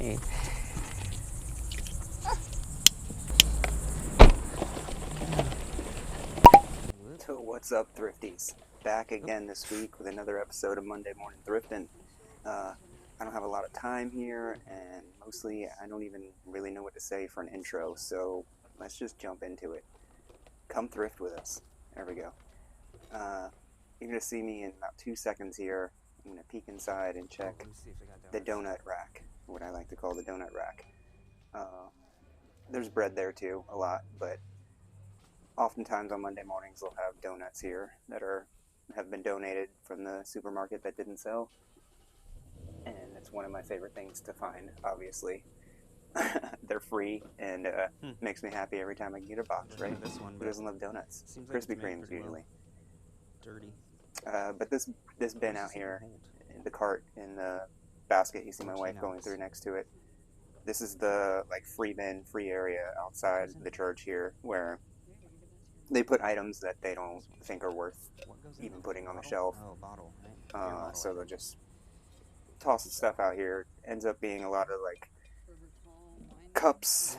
me. So what's up, Thrifties? Back again this week with another episode of Monday Morning Thrifting. I don't have a lot of time here, and mostly I don't even really know what to say for an intro, so let's just jump into it. Come thrift with us. There we go. You're going to see me in about 2 seconds here. I'm going to peek inside and check the donut rack, what I like to call the donut rack. There's bread there too, a lot, but oftentimes on Monday mornings they'll have donuts here that have been donated from the supermarket that didn't sell. And it's one of my favorite things to find, obviously. They're free, and makes me happy every time I get a box, right? This one, Who doesn't love donuts? seems Krispy like Kremes, usually. Dirty. But this bin out here, the cart in the basket, you see my wife going through next to it. This is the free bin, free area outside the church here, where they put items that they don't think are worth even putting on the shelf. Oh, bottle, right? So they'll just toss the stuff out here. Ends up being a lot of cups,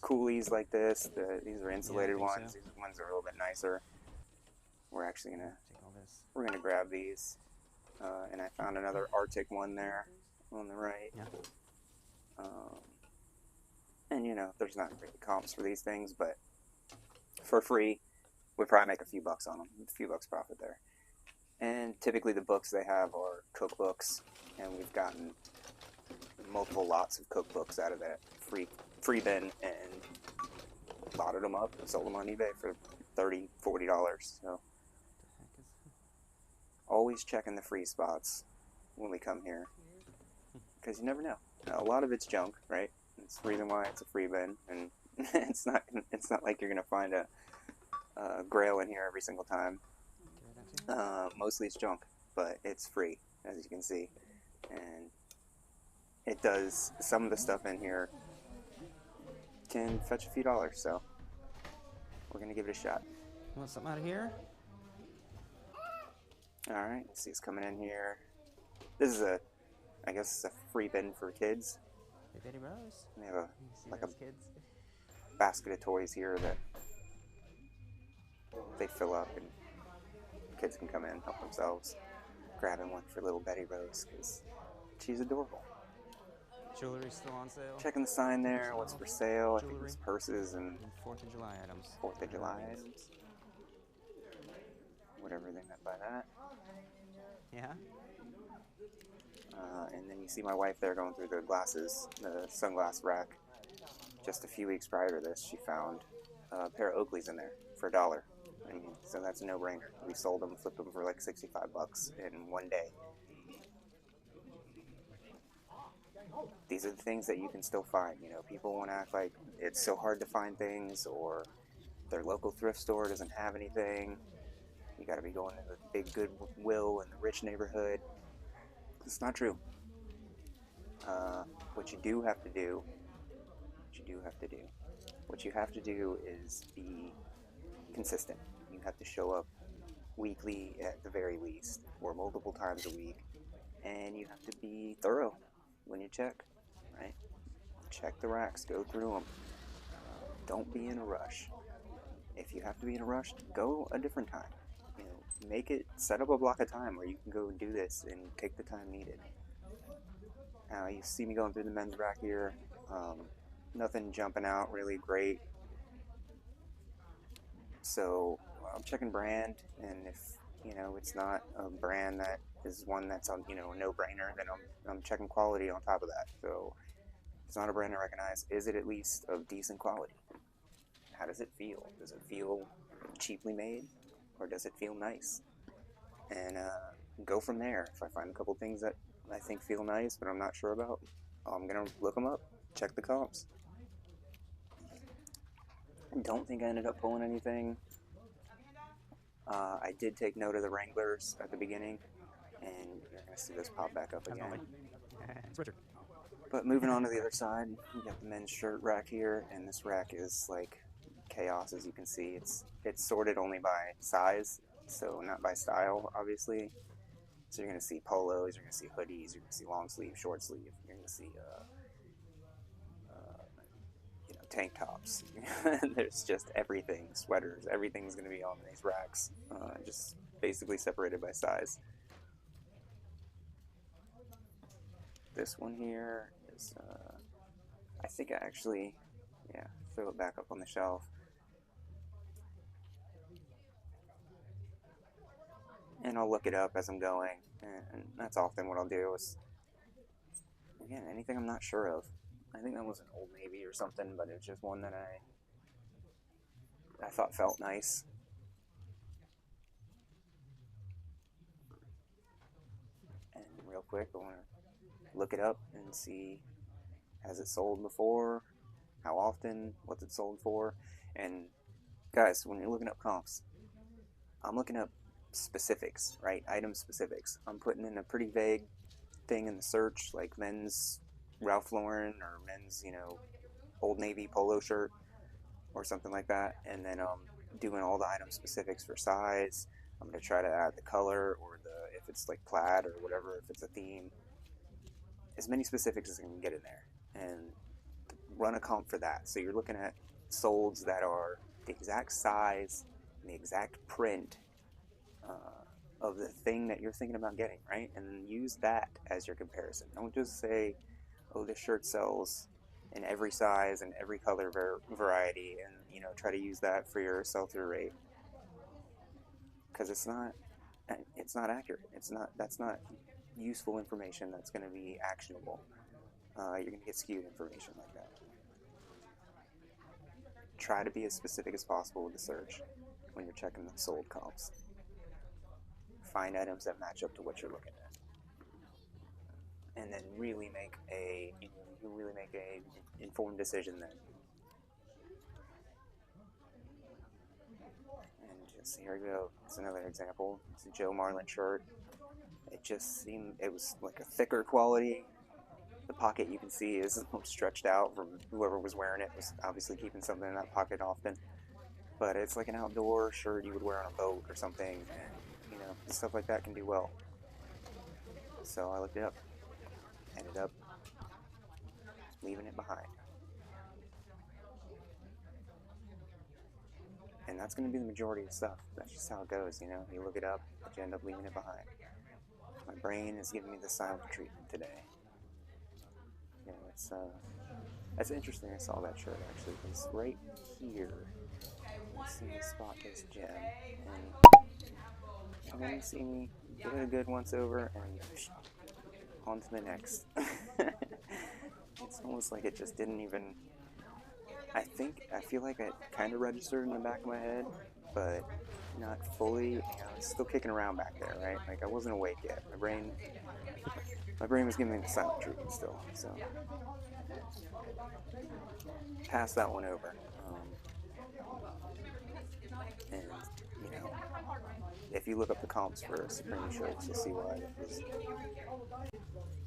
coolies like this. These are insulated ones. So. These ones are a little bit nicer. We're actually we're gonna grab these. And I found another Arctic one there on the right. Yeah. And there's not really comps for these things, but for free, we probably make a few bucks on them. A few bucks profit there. And typically the books they have are cookbooks, and we've gotten multiple lots of cookbooks out of that free bin and botted them up and sold them on eBay for $30, $40. So always checking the free spots when we come here, because you never know. A lot of it's junk, right? It's the reason why it's a free bin, and it's not like you're gonna find a grail in here every single time. Mostly it's junk, but it's free, as you can see, and it does. Some of the stuff in here can fetch a few dollars, so we're gonna give it a shot. You want something out of here? All right, see it's coming in here. This is I guess it's a free bin for kids. Hey, Betty Rose. They have a kids. basket of toys here that they fill up, and kids can come in and help themselves. Grabbing one for little Betty Rose because she's adorable. Jewelry still on sale. Checking the sign there. What's for sale? I think it's purses and 4th of July items. 4th of July items. Whatever they meant by that. Yeah. And then you see my wife there going through the sunglass rack. Just a few weeks prior to this, she found a pair of Oakleys in there for $1. I mean, so that's a no-brainer. We sold them, flipped them for like $65 in one day. These are the things that you can still find. People want to act like it's so hard to find things, or their local thrift store doesn't have anything. You got to be going to the big Goodwill in the rich neighborhood. It's not true. What you have to do is be consistent. You have to show up weekly at the very least, or multiple times a week, and you have to be thorough when you check, right? Check the racks, go through them. Don't be in a rush. If you have to be in a rush, go a different time. Set up a block of time where you can go and do this and take the time needed. Now you see me going through the men's rack here. Nothing jumping out really great. So I'm checking brand, and if it's not a brand that is one that's on a no-brainer, then I'm checking quality on top of that. So if it's not a brand I recognize, is it at least of decent quality? How does it feel? Does it feel cheaply made, or does it feel nice? And go from there. If I find a couple things that I think feel nice but I'm not sure about, I'm gonna look them up, check the comps. I don't think I ended up pulling anything. I did take note of the Wranglers at the beginning, and you're gonna see this pop back up again. It's Richard. But moving on to the other side, we got the men's shirt rack here, and this rack is like chaos, as you can see. It's sorted only by size, so not by style, obviously. So you're going to see polos, you're going to see hoodies, you're going to see long sleeve, short sleeve, you're going to see tank tops. There's just everything, sweaters, everything's going to be on these racks, just basically separated by size. This one here is, I think I actually, yeah, throw it back up on the shelf. And I'll look it up as I'm going, and that's often what I'll do is, again, anything I'm not sure of. I think that was an Old Navy or something, but it was just one that I thought felt nice. And real quick, I want to look it up and see, has it sold before, how often, what's it sold for. And guys, when you're looking up comps, I'm looking up specifics, right? Item specifics. I'm putting in a pretty vague thing in the search, like men's Ralph Lauren or men's, Old Navy polo shirt or something like that, and then doing all the item specifics for size. I'm going to try to add the color or if it's like plaid or whatever, if it's a theme, as many specifics as I can get in there, and run a comp for that. So you're looking at solds that are the exact size and the exact print of the thing that you're thinking about getting, right? And then use that as your comparison. Don't just say, oh, this shirt sells in every size and every color variety, and try to use that for your sell-through rate, because it's not accurate. That's not useful information that's going to be actionable. You're going to get skewed information like that. Try to be as specific as possible with the search when you're checking the sold comps. Find items that match up to what you're looking at, and then really make a informed decision then. And just here we go. It's another example. It's a Joe Marlin shirt. It just seemed it was like a thicker quality. The pocket you can see is stretched out from whoever was wearing it was obviously keeping something in that pocket often. But it's like an outdoor shirt you would wear on a boat or something, and stuff like that can do well. So I looked it up. Ended up leaving it behind. And that's going to be the majority of stuff. That's just how it goes, You look it up, but you end up leaving it behind. My brain is giving me the silent treatment today. That's interesting. I saw that shirt actually. It's right here. Let's see me spot this gem, and then you see me give it a good once over and on to the next. It's almost like it just didn't even. I feel like it kind of registered in the back of my head, but not fully. It's still kicking around back there, right? Like I wasn't awake yet. My brain was giving me the silent treatment still. So pass that one over. And if you look up the comps for Supreme shirts, you'll see why it was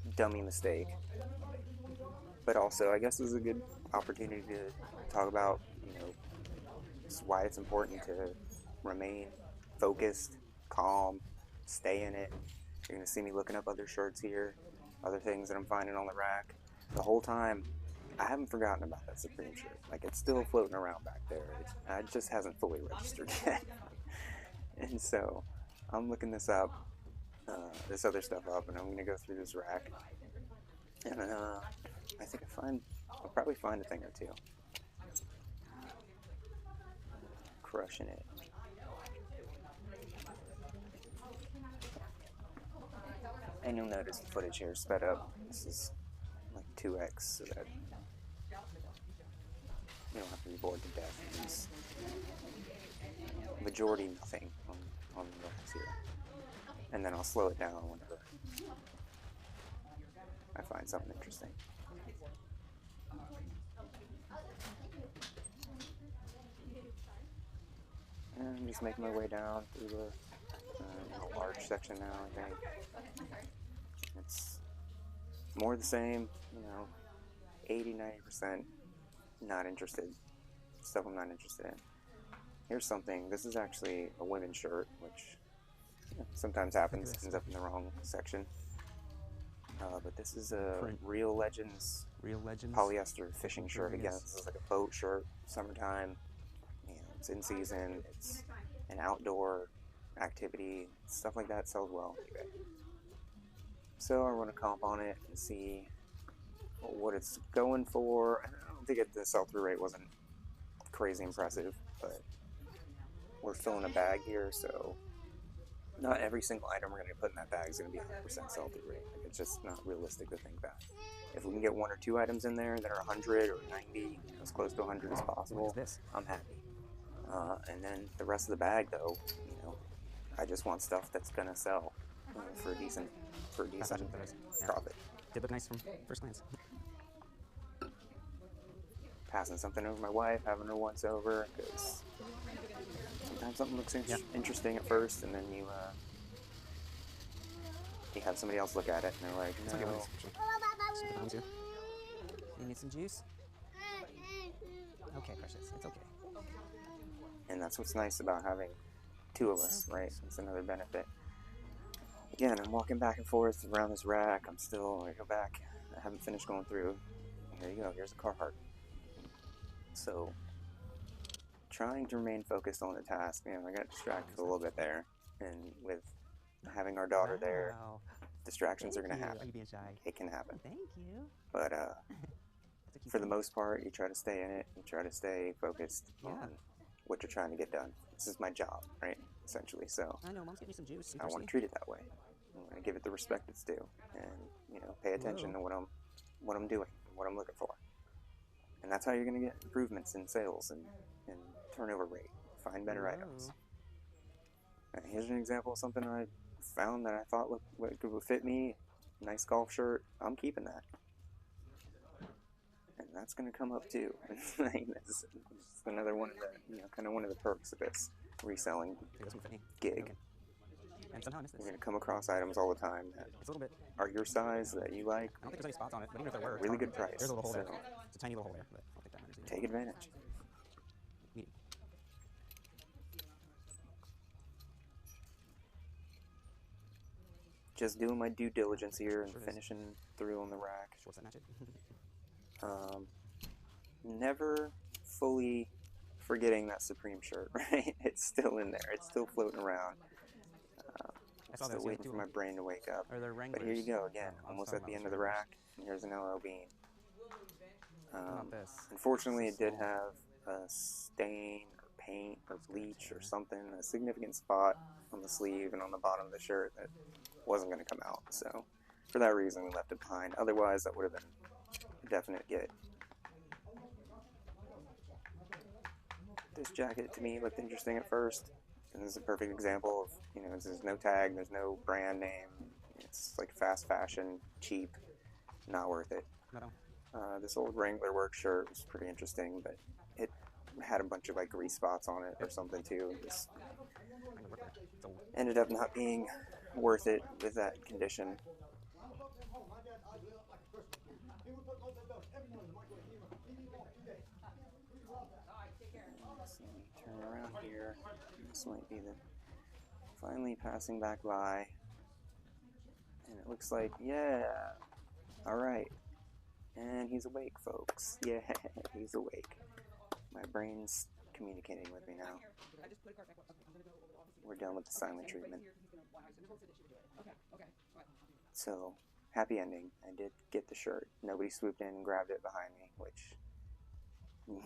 a dummy mistake. But also, I guess this is a good opportunity to talk about, why it's important to remain focused, calm, stay in it. You're going to see me looking up other shirts here, other things that I'm finding on the rack. The whole time, I haven't forgotten about that Supreme shirt. Like, it's still floating around back there. It just hasn't fully registered yet. And so, I'm looking this up, this other stuff up, and I'm going to go through this rack. And I think I'll probably find a thing or two. Crushing it. And you'll notice the footage here is sped up. This is like 2x, so that you don't have to be bored to death. It's majority nothing on the racks here. And then I'll slow it down whenever I find something interesting. And I'm just making my way down through the large section now, I think. It's more the same, 80-90% not interested. Stuff I'm not interested in. Here's something. This is actually a women's shirt, which sometimes happens, ends up in the wrong section. But this is a Print. Real Legends Real Legends. polyester fishing shirt. Again, Yes. this is like a boat shirt, summertime. You know, it's in season. It's an outdoor activity. Stuff like that sells well on eBay. So I want to comp on it and see what it's going for. I don't think the sell-through rate wasn't crazy impressive, but we're filling a bag here, so not every single item we're going to put in that bag is going to be 100% sell-through rate. Like, it's just not realistic to think that. If we can get 1 or 2 items in there that are 100 or 90, as close to 100 as possible, I'm happy. And then the rest of the bag, though, you know, I just want stuff that's going to sell for a decent profit. Did look nice from first glance. Passing something over my wife, having her once over, because sometimes something looks interesting at first, and then you have somebody else look at it, and they're like, It's no. okay, actually. You need some juice? Okay, precious. It's okay. And that's what's nice about having 2 of us, right? It's another benefit. Again, I'm walking back and forth around this rack. I go back. I haven't finished going through. Here you go. Here's a Carhartt. So, trying to remain focused on the task. You know, I got distracted a little bit there. And with having our daughter there, distractions are going to happen. Are you being shy? It can happen. Thank you. But for the most part, you try to stay in it. You try to stay focused on what you're trying to get done. This is my job, right? Essentially. So I know, Mom's getting me some juice. I want to treat it that way. I want to give it the respect it's due, and you know, pay attention to what I'm doing, what I'm looking for. And that's how you're going to get improvements in sales and turnover rate. Find better items. And here's an example of something I found that I thought would fit me. Nice golf shirt. I'm keeping that. And that's going to come up too. It's another one of the, you know, kind of one of the perks of this reselling gig. And somehow I missed this. You're going to come across items all the time that It's a little bit. are your size, that you like. I don't think there's any spots on it, but even if there were, Really good price. There's a little hole So there. It's a tiny little hole there, but I'll take that matters. take advantage. Medium. Just doing my due diligence here and finishing through on the rack. Shorts that match it. Never fully forgetting that Supreme shirt, right? It's still in there. It's still floating around. Still waiting for my brain to wake up. But here you go again, almost at the end of the rack. And here's an LL Bean. Unfortunately, it did have a stain or paint or bleach or something, a significant spot on the sleeve and on the bottom of the shirt that wasn't going to come out. So for that reason, we left it behind. Otherwise, that would have been a definite get. This jacket to me looked interesting at first, and this is a perfect example of, you know, there's no tag, there's no brand name, it's like fast fashion, cheap, not worth it. This old Wrangler work shirt was pretty interesting, but it had a bunch of like grease spots on it or something too. This ended up not being worth it with that condition. Turn around here. This might be the finally passing back by, and it looks like, yeah, all right, and he's awake, folks. Yeah, he's awake. My brain's communicating with me now. We're done with the silent treatment. So, happy ending. I did get the shirt. Nobody swooped in and grabbed it behind me, which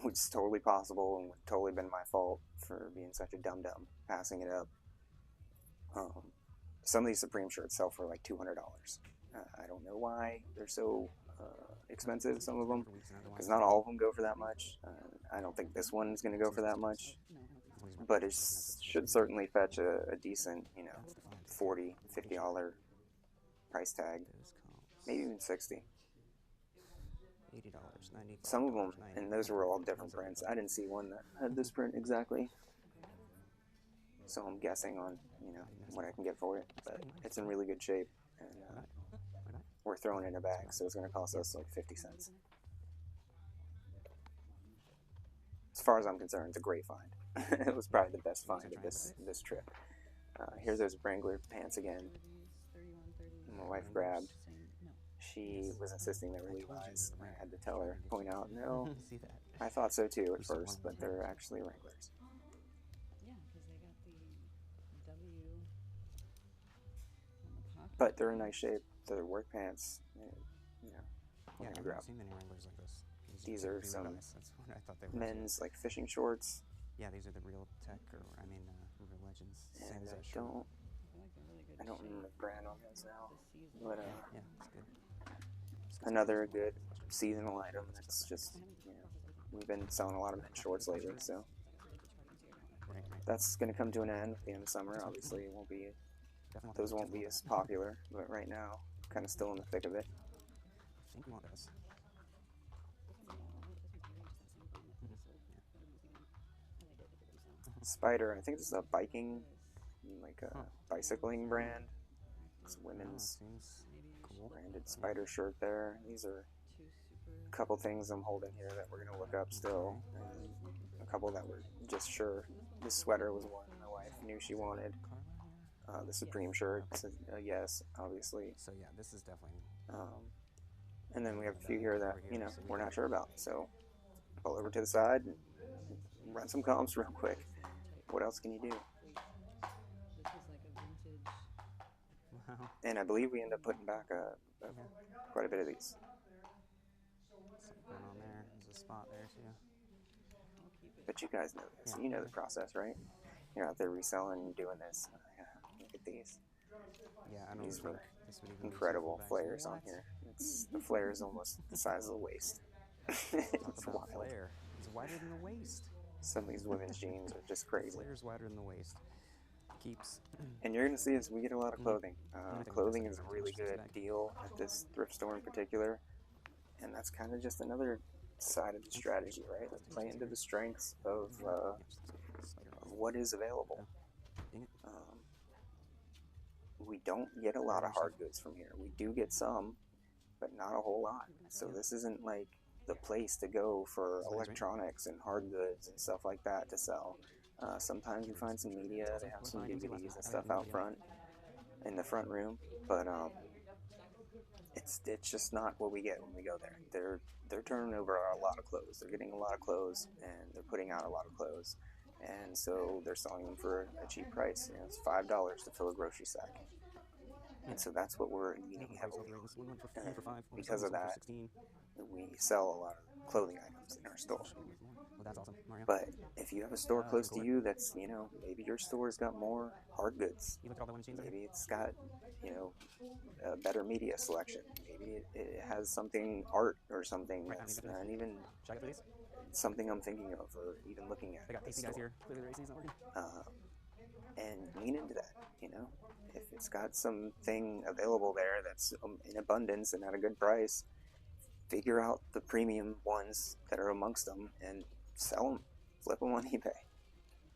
was totally possible and would totally been my fault for being such a dum-dum, passing it up. Some of these Supreme shirts sell for like $200. I don't know why they're so expensive, some of them, because not all of them go for that much. I don't think this one's going to go for that much, but it should certainly fetch a decent, you know, $40, $50 price tag, maybe even $60. $80, $95. Some of them, and those were all different prints. I didn't see one that had this print exactly, so I'm guessing on, you know, what I can get for it. But it's in really good shape, and we're throwing it in a bag, so it's going to cost us like 50 cents. As far as I'm concerned, it's a great find. It was probably the best find of this trip. Here's those Wrangler pants again. My wife grabbed. She was insisting they were Levi's. I had to tell her, point out, no. See that? I thought so too at first, but they're actually Wranglers. Yeah, because they got the W on the pocket. But they're in nice shape. They're work pants. You know, Yeah, gonna I've grab. never seen many Wranglers like this. These are really some nice. That's what I thought they were. men's like fishing shorts. Yeah, these are the Real Tech, or I mean, Real Legends. Same And as I that shirt. don't, I feel like they're really good I don't shape remember the brand on those now. this season. But Yeah, it's good. another good seasonal item that's just, you know, we've been selling a lot of men's shorts lately, so Right. that's going to come to an end at the end of summer. Obviously, it won't be, those won't be as popular, but right now, kind of still in the thick of it. I think we want this. Spider, I think this is a biking, like a bicycling brand. It's a women's Seems cool. branded Spider shirt there. These are a couple things I'm holding here that we're going to look up still, and a couple that we're just sure. This sweater was one my wife knew she wanted. The Supreme shirt, so, yes, obviously. So yeah, this is definitely. And then we have a few here that, you know, we're not sure about. So pull over to the side and run some comps real quick. What else can you do? This is like a vintage. Wow. And I believe we end up putting back quite a bit of these. Something going on there. There's a spot there too. But you guys know this. You know the process, right? You're out there reselling, doing this. Look at these. Yeah, I don't These think were this would even be incredible suitable flares back. on here. The flare is almost the size of the waist. It's Talk about wild. flare. It's wider than the waist. Some of these women's jeans are just crazy. Flare's wider than the waist. Keeps. And you're going to see us, we get a lot of clothing. Clothing is a really good deal at this thrift store in particular. And that's kind of just another side of the strategy, right? Let's play into the strengths of what is available. We don't get a lot of hard goods from here. We do get some, but not a whole lot. So this isn't like the place to go for electronics and hard goods and stuff like that to sell. Sometimes you find some media, they have some DVDs and stuff out front in the front room, but it's just not what we get when we go there. They're turning over a lot of clothes. They're getting a lot of clothes, and they're putting out a lot of clothes, and so they're selling them for a cheap price. You know, it's $5 to fill a grocery sack, and so that's what we're eating heavily. And because of that, we sell a lot of clothing items in our store. Well, that's awesome, Mario. But if you have a store close to you that's, you know, maybe your store's got more hard goods. You look at all the women's jeans. Maybe it's got, you know, a better media selection. Maybe it has something art or something that's not even Should I get these? something I'm thinking of or even looking at. They got PC guys here. Clearly the racing's not working. And lean into that, you know. If it's got something available there that's in abundance and at a good price, figure out the premium ones that are amongst them and sell them, flip them on eBay.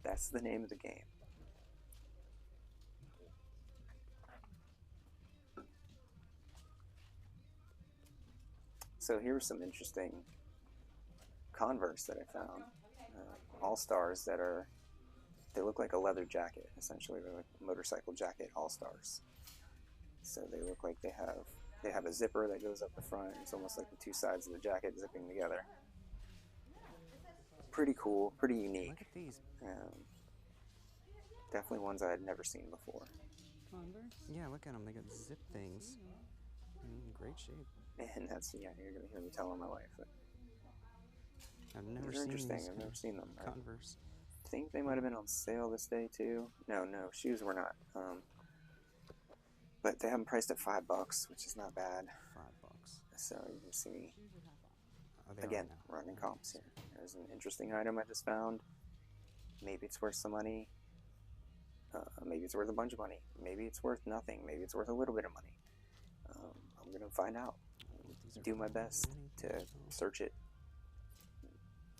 That's the name of the game. So here's some interesting Converse that I found. All-Stars that are, they look like a leather jacket, essentially. They're like a motorcycle jacket All-Stars. So they look like they have a zipper that goes up the front. It's almost like the two sides of the jacket zipping together. Pretty cool, pretty unique. Look at these. Definitely ones I had never seen before. Converse? Yeah, look at them. They got zip things. Great shape. And that's, yeah, you're going to hear me telling my wife that I've never these are seen interesting. these I've never seen them. Converse. I think they might have been on sale this day too. No, shoes were not. But they have them priced at $5, which is not bad. $5. So you can see, Oh, they are again, now. running comps here. There's an interesting item I just found. Maybe it's worth some money. Maybe it's worth a bunch of money. Maybe it's worth nothing. Maybe it's worth a little bit of money. I'm going to find out. Do my best to search it,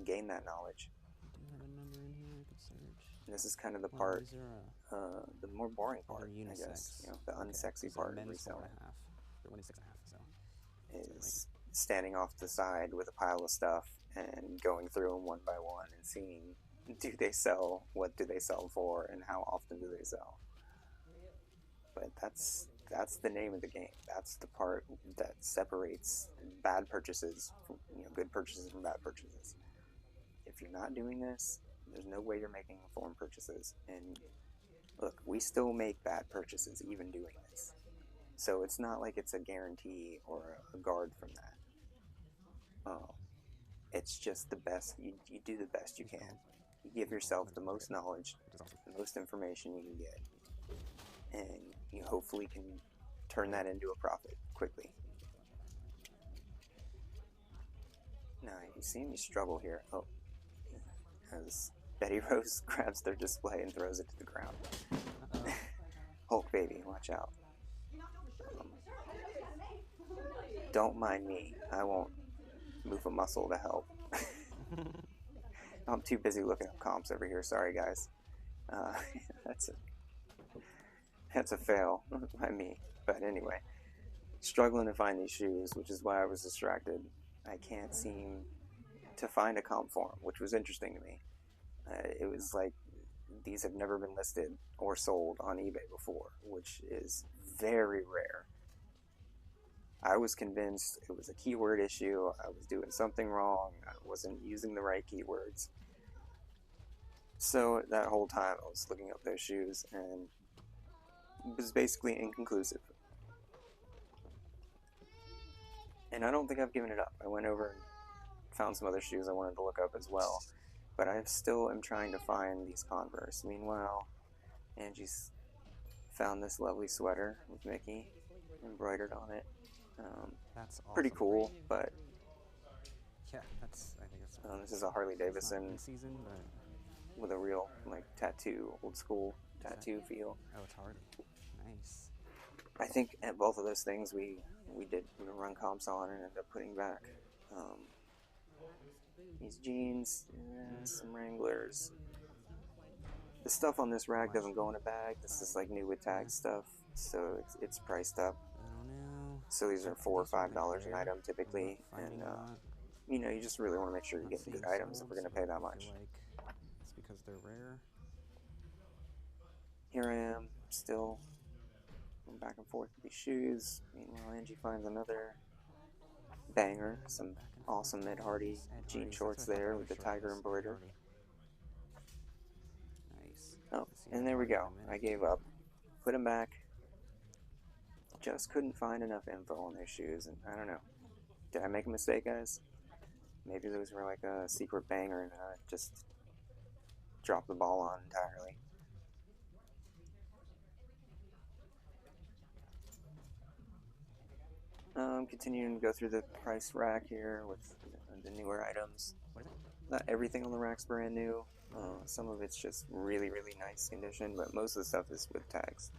gain that knowledge. Do you have a number in here I could search? And this is kind of the Well, part, these are, the more boring they're part, I unisex. guess. You know, the Okay, unsexy these are part of men's reselling 4.5. They're women's 6.5. So is standing off the side with a pile of stuff and going through them one by one and seeing, do they sell, what do they sell for, and how often do they sell. But that's the name of the game. That's the part that separates bad purchases from, good purchases from bad purchases. If you're not doing this, there's no way you're making informed purchases. And look, we still make bad purchases even doing this. So it's not like it's a guarantee or a guard from that. It's just the best. You do the best you can. You give yourself the most knowledge, the most information you can get, and you hopefully can turn that into a profit quickly. Now, you see me struggle here. Oh, as Betty Rose grabs their display and throws it to the ground. Hulk baby, watch out. Don't mind me. I won't move a muscle to help. I'm too busy looking up comps over here. Sorry, guys. That's a fail by me. But anyway, struggling to find these shoes, which is why I was distracted. I can't seem to find a comp form, which was interesting to me. It was like these have never been listed or sold on eBay before, which is very rare. I was convinced it was a keyword issue. I was doing something wrong. I wasn't using the right keywords. So that whole time I was looking up those shoes, and it was basically inconclusive. And I don't think I've given it up. I went over and found some other shoes I wanted to look up as well. But I still am trying to find these Converse. Meanwhile, Angie's found this lovely sweater with Mickey embroidered on it. That's awesome. Pretty cool, but yeah, I think it's this is a Harley Davidson season, but with a real tattoo, old school tattoo feel. Oh, it's Harley. Nice. I think at both of those things we run comps on and ended up putting back these jeans, some Wranglers. The stuff on this rack doesn't go in a bag. This is like new with tag stuff, so it's priced up. I don't know. So these are $4 or $5 an item typically, and you just really want to make sure you're getting good items if we're going to pay that much. Like it's because they're rare. Here I am, still going back and forth with these shoes. Meanwhile, Angie finds another banger, some awesome Ed Hardy jean shorts there with the tiger embroidered. Nice. Oh, and there we go. I gave up. Put them back. Just couldn't find enough info on those shoes, and I don't know. Did I make a mistake, guys? Maybe those were like a secret banger and I just dropped the ball on entirely. Continuing to go through the price rack here with the newer items. Not everything on the rack's brand new. Some of it's just really, really nice condition, but most of the stuff is with tags.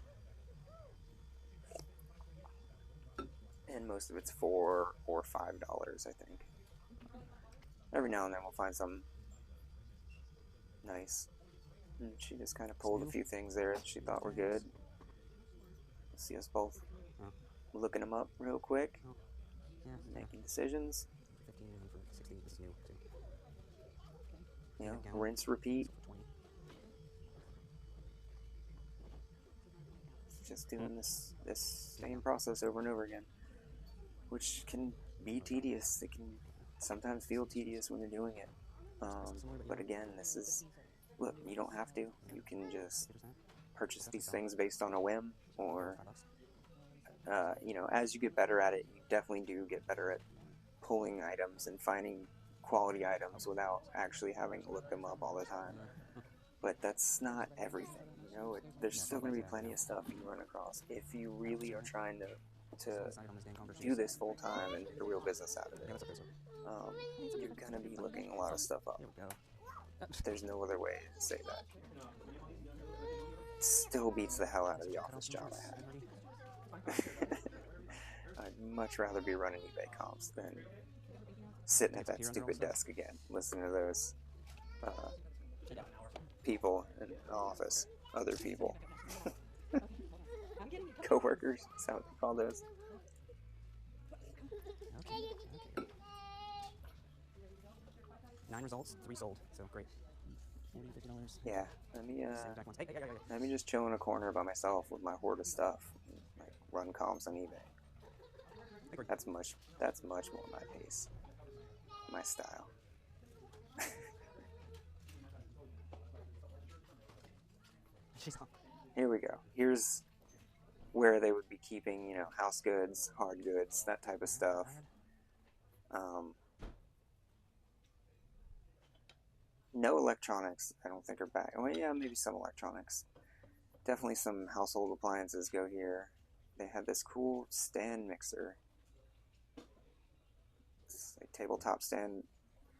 And most of it's $4 or $5, I think. Every now and then we'll find something nice. And she just kind of pulled a few things there that she thought were good. See us both looking them up real quick. Yeah. Making decisions. 15 and for 16 is new too. Rinse, repeat. Just doing this same process over and over again, which can be tedious. It can sometimes feel tedious when you're doing it. But again, look, you don't have to. You can just purchase these things based on a whim, or as you get better at it, you definitely do get better at pulling items and finding quality items without actually having to look them up all the time. But that's not everything. There's still going to be plenty of stuff you run across if you really are trying to do this full time and make a real business out of it. You're going to be looking a lot of stuff up. There's no other way to say that. It still beats the hell out of the office job I had. I'd much rather be running eBay comps than sitting at that stupid desk again, listening to those people in the office, other people. Co-workers, is that what they call those? Okay. 9 results, 3 sold, so great. $40, $50. Yeah, let me Send back once. Hey. let me just chill in a corner by myself with my hoard of stuff, and, like run comps on eBay. That's much more my pace, my style. She's on. Here we go. Here's where they would be keeping, you know, house goods, hard goods, that type of stuff. No electronics, I don't think are back. Well, yeah, maybe some electronics. Definitely some household appliances go here. They had this cool stand mixer. It's a tabletop stand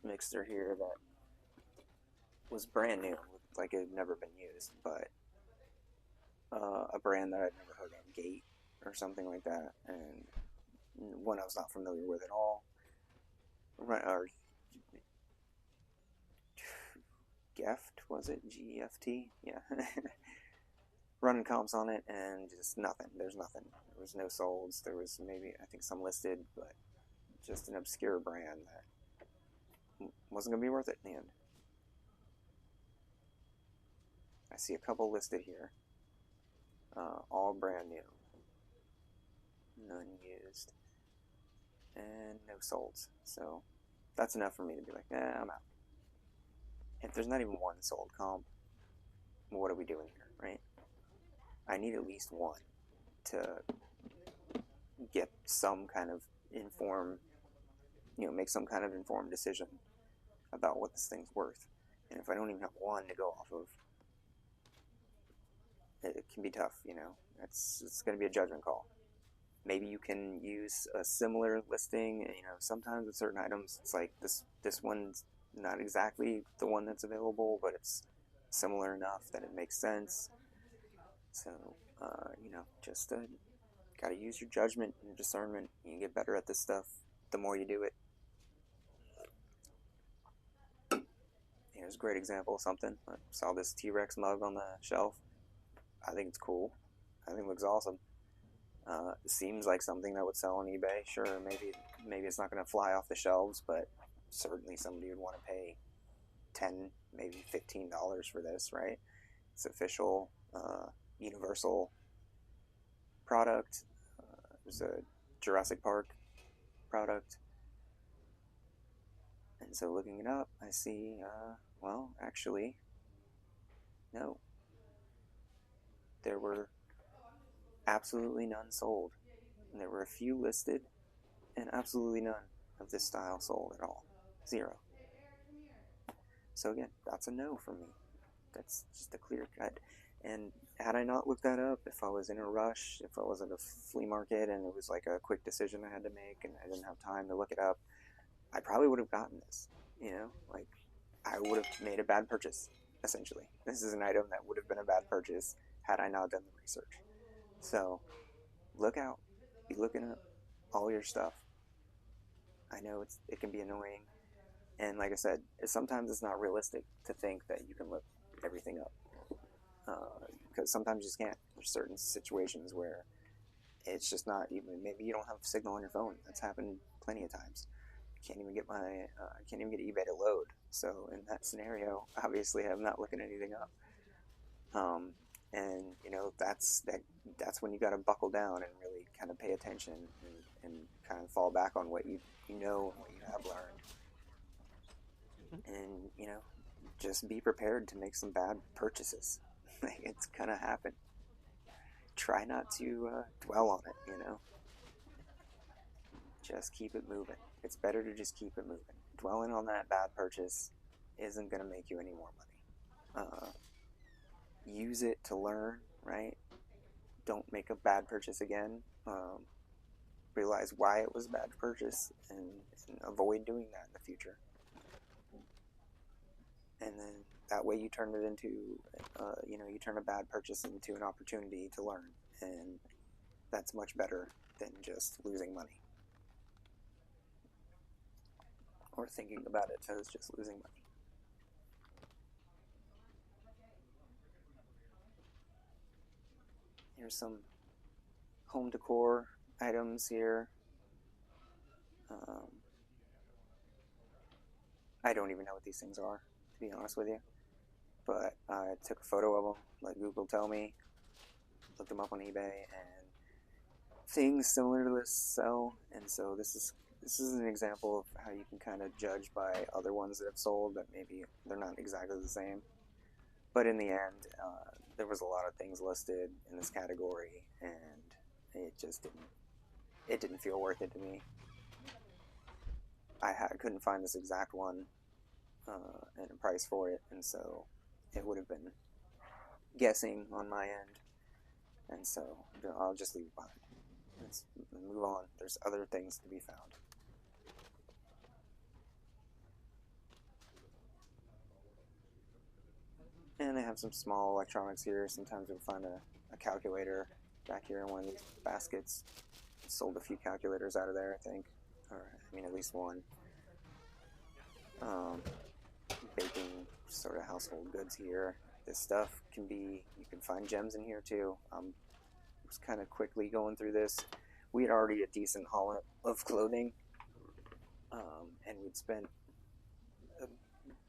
mixer here that was brand new, like it had never been used, but a brand that I'd never heard of, Gate or something like that, and one I was not familiar with at all. Or Geft, was it? GFT? Yeah. Running comps on it and just nothing. There's nothing. There was no solds. There was maybe, I think, some listed, but just an obscure brand that wasn't going to be worth it in the end. I see a couple listed here. All brand new. None used. And no solds. So that's enough for me to be like, nah, I'm out. If there's not even one sold comp, what are we doing here, right? I need at least one to get some kind of informed, you know, make some kind of informed decision about what this thing's worth. And if I don't even have one to go off of, it can be tough, you know. It's going to be a judgment call. Maybe you can use a similar listing. You know, sometimes with certain items, it's like this one's not exactly the one that's available, but it's similar enough that it makes sense. So, you know, just got to use your judgment and your discernment. You get better at this stuff the more you do it. Here's a great example of something. I saw this T-Rex mug on the shelf. I think it's cool. I think it looks awesome. It seems like something that would sell on eBay. Sure, maybe it's not going to fly off the shelves, but certainly somebody would want to pay $10, maybe $15 for this, right? It's official, Universal product. It was a Jurassic Park product. And so looking it up, I see, well, actually, no. There were absolutely none sold. And there were a few listed, and absolutely none of this style sold at all. Zero. So again, that's a no for me. That's just a clear cut. And had I not looked that up, if I was in a rush, if I was at a flea market and it was like a quick decision I had to make and I didn't have time to look it up, I probably would have gotten this. You know, like I would have made a bad purchase, essentially. This is an item that would have been a bad purchase had I not done the research. So look out. Be looking up all your stuff. I know it can be annoying. And like I said, sometimes it's not realistic to think that you can look everything up. Because sometimes you just can't. There's certain situations where it's just not even, maybe you don't have signal on your phone. That's happened plenty of times. Can't even get eBay to load. So in that scenario, obviously I'm not looking anything up. And you know, that's when you got to buckle down and really kind of pay attention and kind of fall back on what you know and what you have learned. And you know, just be prepared to make some bad purchases. It's gonna happen. Try not to dwell on it, you know. Just keep it moving. It's better to just keep it moving. Dwelling on that bad purchase isn't gonna make you any more money. Use it to learn, right? Don't make a bad purchase again. Realize why it was a bad purchase and avoid doing that in the future. And then that way you turn it into, you turn a bad purchase into an opportunity to learn. And that's much better than just losing money. Or thinking about it as just losing money. Here's some home decor items here. I don't even know what these things are, to be honest with you. but I took a photo of them, let Google tell me, looked them up on eBay, and things similar to this sell. And so this is an example of how you can kind of judge by other ones that have sold that maybe they're not exactly the same. But in the end, there was a lot of things listed in this category, and it just didn't feel worth it to me. I couldn't find this exact one and a price for it, and so it would have been guessing on my end, and so I'll just leave it behind. Let's move on. There's other things to be found. And I have some small electronics here. Sometimes you'll find a calculator back here in one of these baskets. Sold a few calculators out of there, I think. Or, I mean, at least one. Baking sort of household goods here. This stuff can be, you can find gems in here too. Was kind of quickly going through this. We had already a decent haul of clothing. And we'd spent a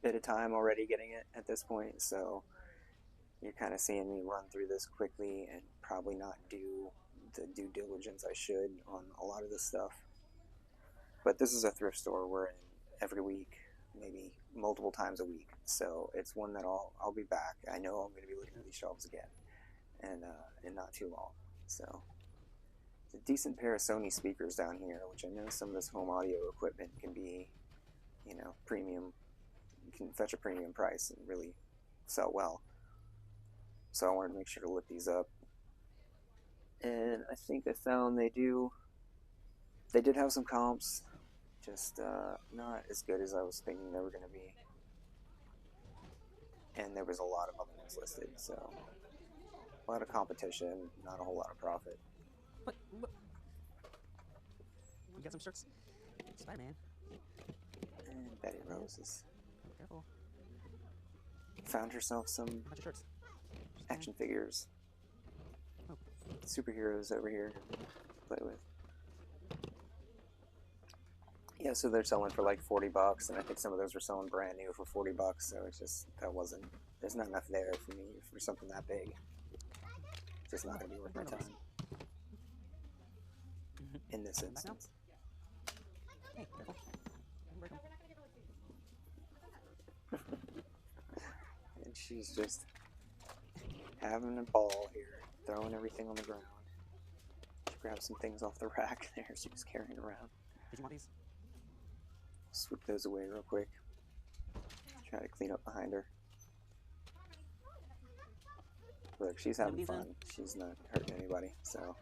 bit of time already getting it at this point, so you're kind of seeing me run through this quickly and probably not do the due diligence I should on a lot of this stuff. But this is a thrift store we're in every week, maybe multiple times a week, so it's one that I'll be back. I know I'm going to be looking at these shelves again, and in not too long. So it's a decent pair of Sony speakers down here, which I know some of this home audio equipment can be, you know, premium. You can fetch a premium price and really sell well. So I wanted to make sure to look these up. And I think I found they did have some comps, just not as good as I was thinking they were going to be. And there was a lot of other ones listed, so a lot of competition, not a whole lot of profit. What? You got some shirts? Spider-Man. And Betty Rose is Careful. found herself some How about your shirts? action figures. Oh. Superheroes over here to play with. Yeah, so they're selling for like $40, and I think some of those were selling brand new for $40. So it's just there's not enough there for me for something that big. It's just not gonna be worth my time in this instance. Hey, careful. Don't break 'em. And she's just having a ball here, throwing everything on the ground. She grabbed some things off the rack there she was carrying around. Did you want these? Swoop those away real quick. Try to clean up behind her. Look, she's having fun. She's not hurting anybody, so.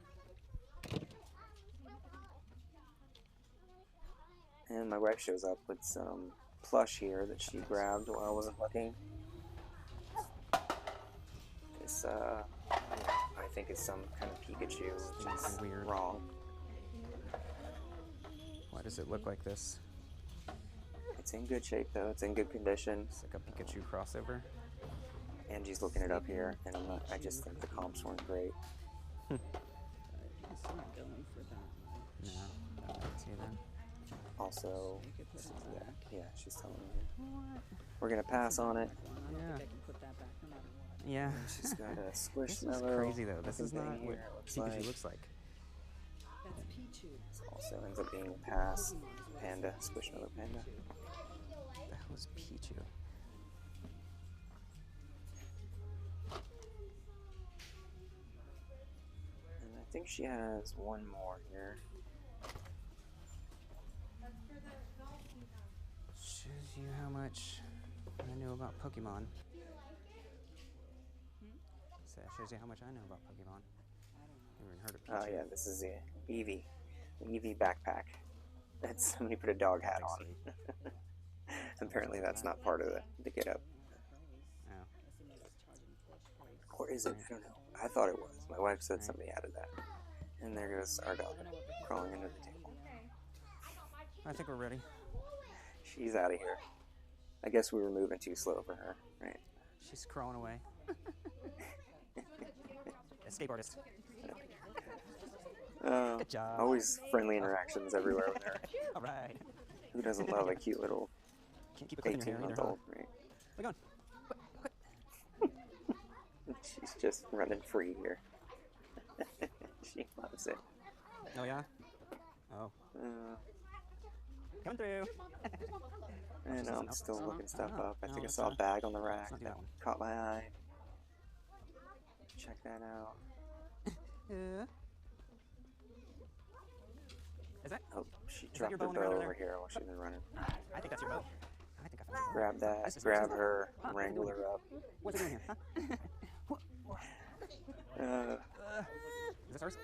And my wife shows up with some plush here that she grabbed while I wasn't looking. It's, I think it's some kind of Pikachu, which is Weird. wrong. Why does it look like this? It's in good shape though. It's in good condition. It's like a Pikachu crossover. Angie's looking it up here, and I just think the comps weren't great. It's not going for that much. No, I don't see that. Also, You could put it back. yeah, she's telling me we're gonna pass on it. I don't Yeah. think I can put that back no matter what. Yeah. She's got a This is squishmallow. crazy though. This is not thing what here, it looks Pikachu like. looks like. That's Pichu. This also ends up being a pass. Panda, squishmallow panda. What the hell is Pichu? And I think she has one more here. Shows you how much I know about Pokemon. So that shows you how much I know about Pokemon. Never even heard of Pichu. Oh yeah, this is the Eevee. The Eevee backpack. That somebody put a dog hat on. Apparently that's not part of the get up. Oh. Or is it? I don't know. I thought it was. My wife said somebody added that. And there goes our dog crawling under the table. I think we're ready. She's out of here. I guess we were moving too slow for her, right? She's crawling away. Escape artist. Good job. Always friendly interactions everywhere with her. All right. Who doesn't love a cute little Can't keep a clip in your hair either, huh? 18-month-old, right? Where you going? just running free here. She loves it. Oh yeah. Oh, coming through. And I'm still looking stuff up. I no, think I let's, saw a bag on the rack not do that that one. caught my eye. Check that out. Yeah. Is that? Oh, she Is that dropped your her bow on the ground bow over over there? here while she's been running. I think that's your boat. I think I found your boat. Grab that, This is grab yours. her, Huh, wrangle her up. What's it doing here? Huh? Is this hers?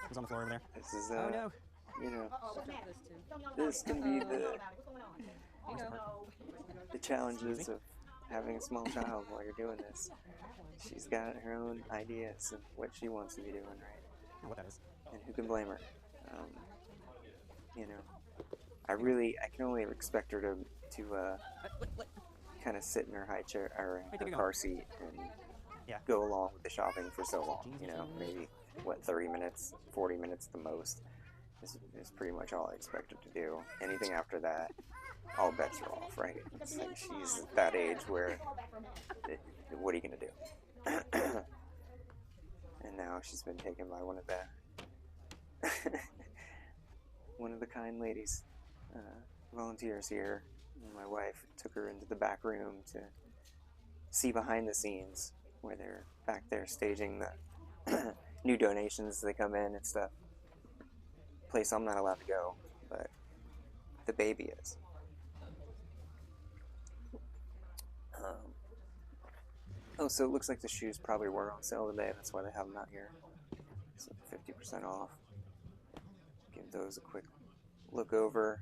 Who's on the floor over there? This is, Oh no. you know, This too. this can be the Here's the part. challenges Easy. of having a small child while you're doing this. She's got her own ideas of what she wants to be doing, right? Oh, what that is. And who can blame her? You know, I can only expect her to kind of sit in her high chair or Wait, her take it car going. seat and Yeah. go along with the shopping for so long. You know, maybe what 30 minutes, 40 minutes the most is pretty much all I expect her to do. Anything after that, all bets are off, right? It's like she's at that age where, what are you gonna do? And now she's been taken by one of the kind ladies, volunteers here. My wife took her into the back room to see behind the scenes where they're back there staging the new donations that come in and stuff. Place I'm not allowed to go, but the baby is. Oh, so it looks like the shoes probably were on sale today. That's why they have them out here. So 50% off. Give those a quick look over.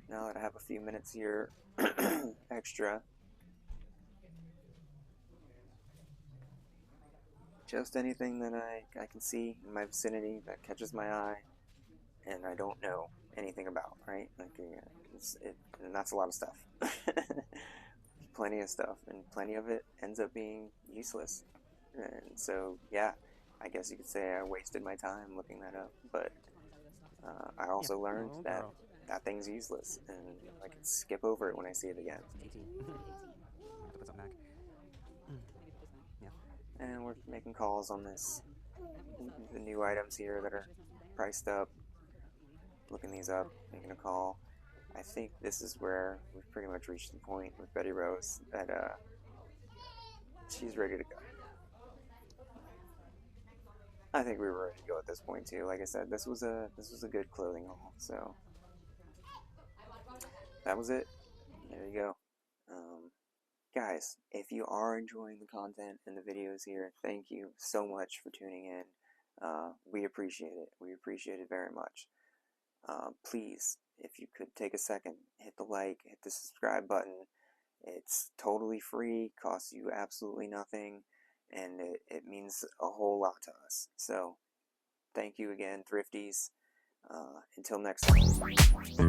Now that I have a few minutes here extra. Just anything that I can see in my vicinity that catches my eye and I don't know anything about, right? Like, and that's a lot of stuff. Plenty of stuff, and plenty of it ends up being useless. And so, yeah, I guess you could say I wasted my time looking that up, but I also learned that thing's useless, and I can skip over it when I see it again. It's TT. I have to put something back. Yeah. And we're making calls on this, the new items here that are priced up. Looking these up, making a call. I think this is where we've pretty much reached the point with Betty Rose that she's ready to go. I think we were ready to go at this point too. Like I said, this was a good clothing haul. So that was it. There you go. Guys, if you are enjoying the content and the videos here, thank you so much for tuning in. We appreciate it. We appreciate it very much. Please, if you could take a second, hit the like, hit the subscribe button. It's totally free, costs you absolutely nothing, and it means a whole lot to us. So, thank you again, Thrifties. Until next time.